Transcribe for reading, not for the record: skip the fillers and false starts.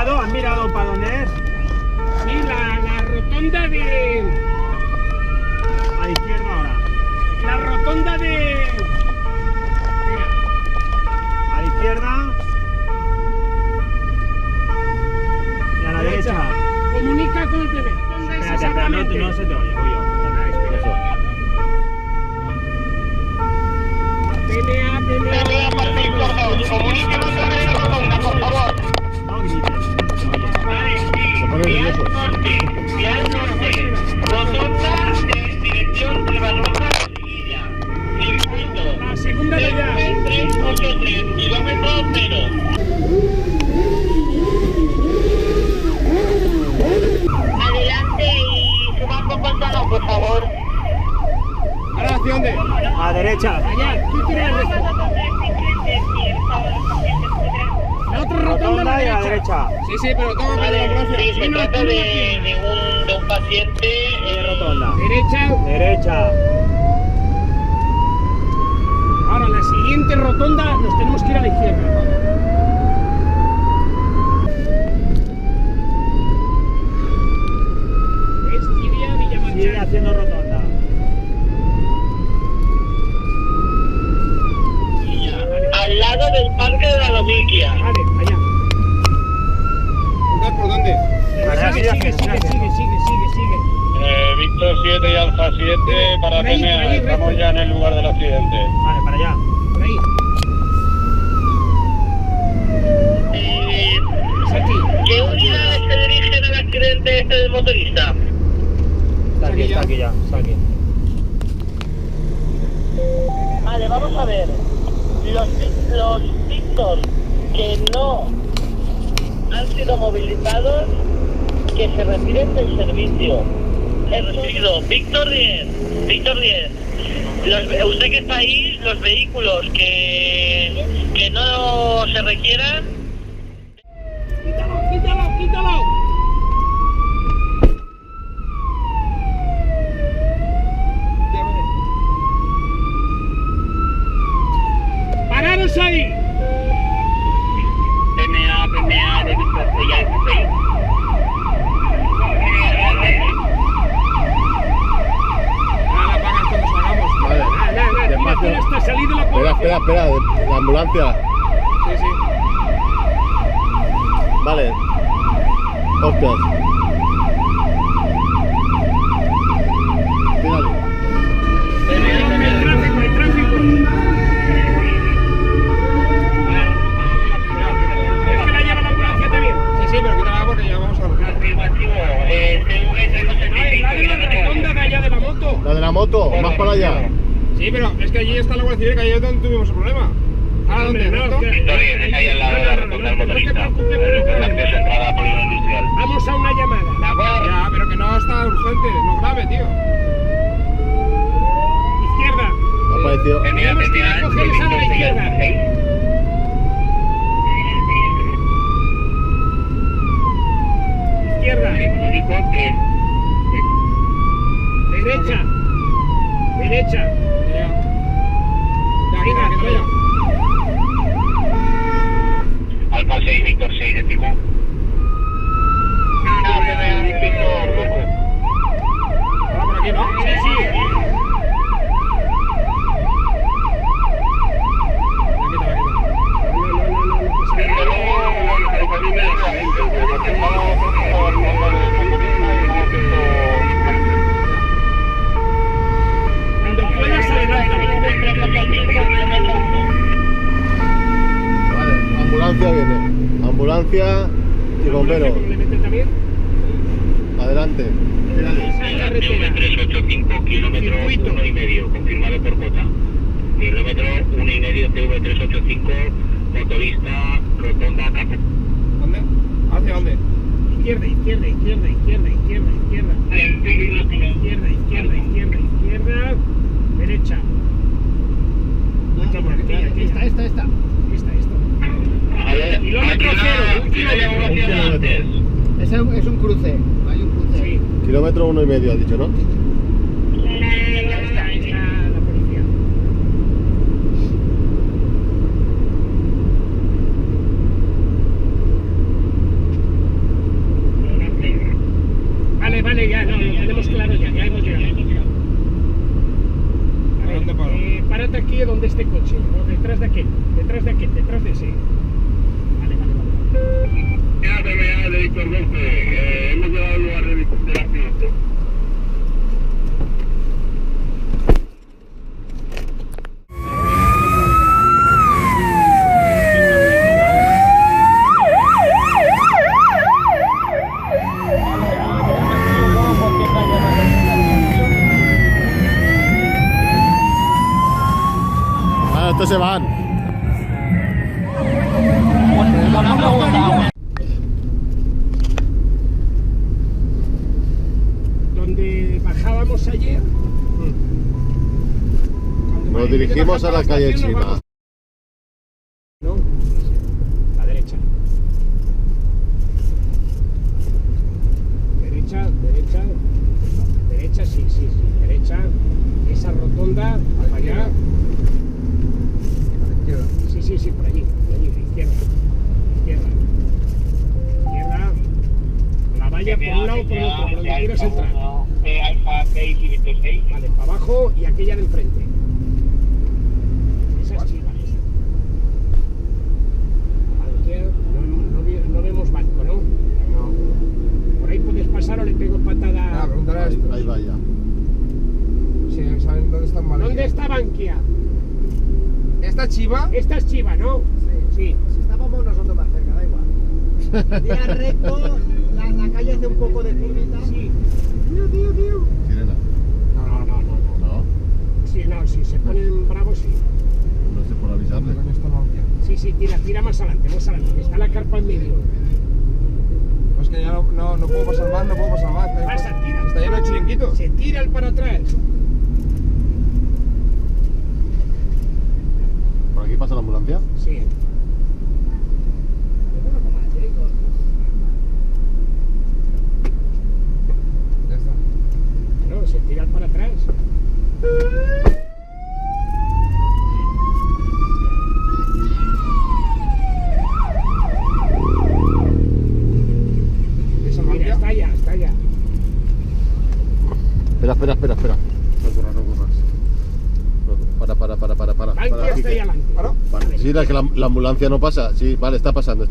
mirado para dónde es? Sí, la rotonda de... A la izquierda ahora. La rotonda de... Mira. A la izquierda. Y a la derecha. Comunica con el primer. ¿Dónde es Espérate, espera, exactamente? no se te oye, oye. Eso. PNA, Comuníquenos con la rotonda, por favor. No grites, no se te oye. Se pone nervioso. Vía norte, rotonda de dirección de Barroca de Sevilla. Circuito. La segunda de allá. 383, kilómetro 0. Adelante y suba un poco el tono, por favor. ¿Ahora hacia dónde? A la derecha. Allá, tú tienes el resto. La otra rotonda Rotonda y a la derecha. Sí, sí, pero tengo que Vale, la ambulancia. sí, se No, trata tú no la de tienes. un paciente. Y rotonda. Derecha. Derecha. Ahora, la siguiente rotonda nos tenemos que ir a la izquierda. ¿Ves? Siria, Sigue Villamanchán. haciendo rotonda. Al lado del Parque de la Domiquia. Vale, allá. ¿Por dónde? Ahora Sigue, sí, sigue, hace, sigue, hace. sigue, sigue, sigue. Víctor 7 y Alfa 7 para Por ahí, PNA. por ahí, Estamos recto. ya en el lugar del accidente. Vale, para allá. Por ahí. Es aquí. ¿Qué unidades se dirigen al accidente este del motorista? Está aquí ya. Está aquí. Vale, vamos a ver. Los Víctor que no han sido movilizados, que se retiren del servicio. He recibido Víctor 10. Víctor 10. Usted que está ahí, los vehículos que no se requieran. Quítalo, quítalo, quítalo. ¡Pararos ahí! PNA de Víctor 6. Ahora pagas cuando salgamos. Vale. Nada, Despacio. tira hasta salir de la Espera, población. espera, la ambulancia. Sí, sí. Vale. Hostias. Tírale. Hay tráfico, hay tráfico. ¿Es que la lleva la ambulancia también? Sí, sí, pero quítala porque ya vamos a recoger. Afirmativo. No, es la de la rotonda de allá de la moto. La de la moto, más para allá. Sí, pero es que allí está la Guardia Civil, que allí es donde tuvimos el problema. ¿Ahora dónde? ¿Recto? Es ahí al lado de la rotonda del motorista. No te preocupes, Acceso a entrada a polígono industrial. vamos a una llamada. Ya, pero que no está urgente, no grave, tío. Izquierda. Me ha parecido. Tenemos que ir a coger esa de la izquierda. Izquierda. Derecha. Derecha. Venga, que vaya. Alfa 6, Víctor 6 de Pico. Ahora por aquí, ¿no? Sí, sí. Cuando puedas, adelántame. Vale, ambulancia viene. Ambulancia y bombero. ¿Complemento también? Adelante. Carretera. 385, kilómetro Circuito. 1,5, confirmado por Cota. Kilómetro 1,5, CV385, motorista, rotonda, Capo. ¿Dónde? ¿Hacia dónde? Izquierda, izquierda, izquierda, izquierda, izquierda, izquierda. Izquierda, izquierda, izquierda, izquierda. Derecha. Derecha por aquí. Aquí está. Esta. Kilómetro cero, un kilómetro. Es un cruce, hay un cruce. Sí. Kilómetro 1,5 has dicho, ¿no? Ahí está la policía. estacionate aquí donde este coche, o detrás de aquel, detrás de ese. Vale. Ya te veas de Víctor 12. Hemos llegado al lugar del accidente. Vale, estos se van. Donde bajábamos ayer. Nos dirigimos a la calle Chiva. No, la derecha. Derecha, sí, derecha. Esa rotonda, para allá. Sí, por allí, izquierda. La valla por un lado, por el otro, por donde quieras entrar. Alfa 6 y Víctor 6. Vale, para abajo y aquella de enfrente. Esa es Chiva, esa. No vemos banco, ¿no? No. Por ahí puedes pasar o le pego patada. Pregúntale a esto. Ahí vaya. Sí, ¿saben dónde están Bankia? ¿Dónde está Bankia? ¿Esta Chiva? Esta es Chiva, ¿no? Sí. Si estábamos nosotros más cerca, da igual. Día recto, la calle hace un poco de curvita. Sí. Sirena. No. No. Si se ponen bravos, sí. No sé por avisarle. ¿Dónde está Bankia? Sí, tira más adelante, que está la carpa en medio. Pues que ya no puedo pasar más, Pasa, tira. Está lleno de chiringuitos. Se tira el para atrás. ¿Por aquí pasa la ambulancia? Sí. Ya está. No, se tira el para atrás. ¿Esa Mira, Bankia? está ya. Espera. No corras. Para. Bankia está ahí adelante. ¿Paró? Vale. Sí, la ambulancia no pasa. Sí, vale, está pasando.